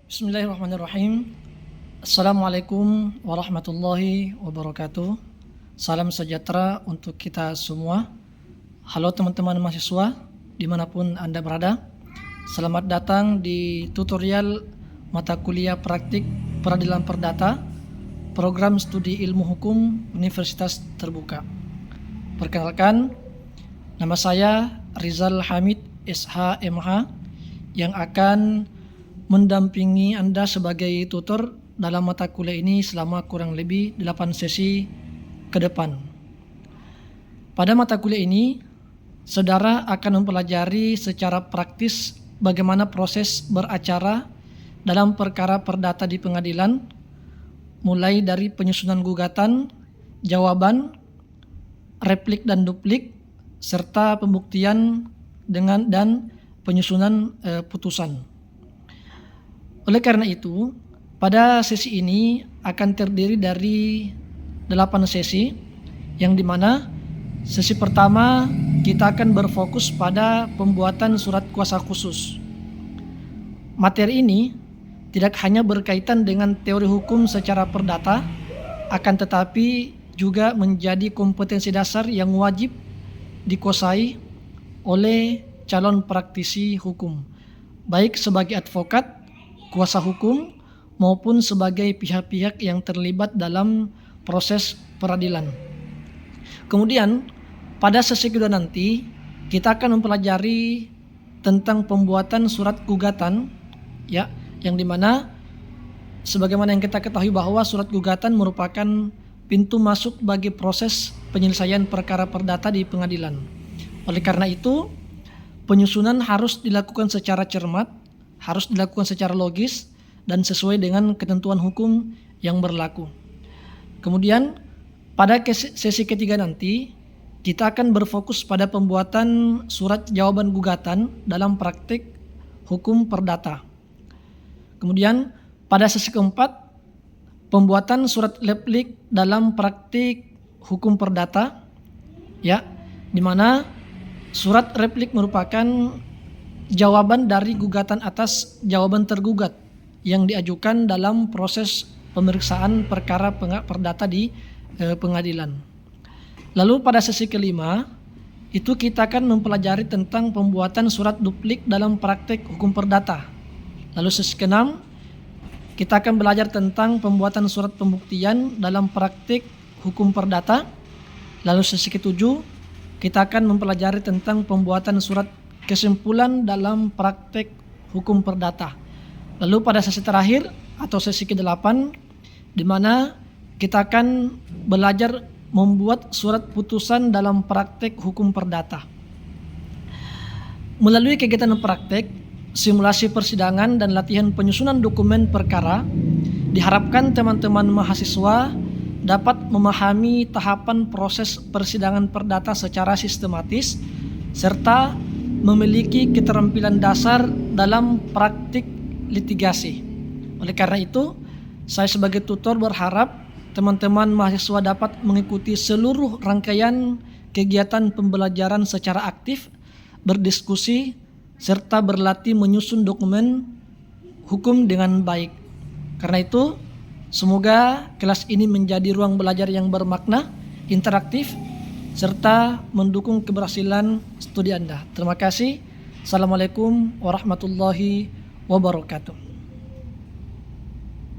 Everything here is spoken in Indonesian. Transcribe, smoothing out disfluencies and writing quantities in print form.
Bismillahirrahmanirrahim. Assalamualaikum warahmatullahi wabarakatuh. Salam sejahtera untuk kita semua. Halo teman-teman mahasiswa dimanapun Anda berada. Selamat datang di tutorial mata kuliah praktik peradilan perdata program studi ilmu hukum Universitas Terbuka. Perkenalkan, nama saya Rizal Hamid SH.MH yang akan mendampingi Anda sebagai tutor dalam mata kuliah ini selama kurang lebih 8 sesi ke depan. Pada mata kuliah ini, saudara akan mempelajari secara praktis bagaimana proses beracara dalam perkara perdata di pengadilan, mulai dari penyusunan gugatan, jawaban, replik dan duplik, serta pembuktian dan penyusunan putusan. Oleh karena itu, pada sesi ini akan terdiri dari 8 sesi, yang dimana sesi pertama kita akan berfokus pada pembuatan surat kuasa khusus. Materi ini tidak hanya berkaitan dengan teori hukum secara perdata, akan tetapi juga menjadi kompetensi dasar yang wajib dikuasai oleh calon praktisi hukum, baik sebagai advokat, kuasa hukum, maupun sebagai pihak-pihak yang terlibat dalam proses peradilan. Kemudian pada sesi kedua nanti kita akan mempelajari tentang pembuatan surat gugatan, ya, yang dimana sebagaimana yang kita ketahui bahwa surat gugatan merupakan pintu masuk bagi proses penyelesaian perkara perdata di pengadilan. Oleh karena itu, penyusunan harus dilakukan secara cermat, harus dilakukan secara logis dan sesuai dengan ketentuan hukum yang berlaku. Kemudian pada sesi ketiga nanti kita akan berfokus pada pembuatan surat jawaban gugatan dalam praktik hukum perdata. Kemudian pada sesi keempat, pembuatan surat replik dalam praktik hukum perdata, ya, di mana surat replik merupakan jawaban dari gugatan atas jawaban tergugat yang diajukan dalam proses pemeriksaan perkara perdata di pengadilan. Lalu pada sesi kelima itu kita akan mempelajari tentang pembuatan surat duplik dalam praktik hukum perdata. Lalu sesi keenam kita akan belajar tentang pembuatan surat pembuktian dalam praktik hukum perdata. Lalu sesi ketujuh kita akan mempelajari tentang pembuatan surat kesimpulan dalam praktek hukum perdata. Lalu pada sesi terakhir atau sesi ke-8 di mana kita akan belajar membuat surat putusan dalam praktek hukum perdata. Melalui kegiatan praktek, simulasi persidangan dan latihan penyusunan dokumen perkara, diharapkan teman-teman mahasiswa dapat memahami tahapan proses persidangan perdata secara sistematis serta memiliki keterampilan dasar dalam praktik litigasi. Oleh karena itu, saya sebagai tutor berharap teman-teman mahasiswa dapat mengikuti seluruh rangkaian kegiatan pembelajaran secara aktif, berdiskusi, serta berlatih menyusun dokumen hukum dengan baik. Karena itu, semoga kelas ini menjadi ruang belajar yang bermakna, interaktif, serta mendukung keberhasilan studi Anda. Terima kasih. Assalamualaikum warahmatullahi wabarakatuh.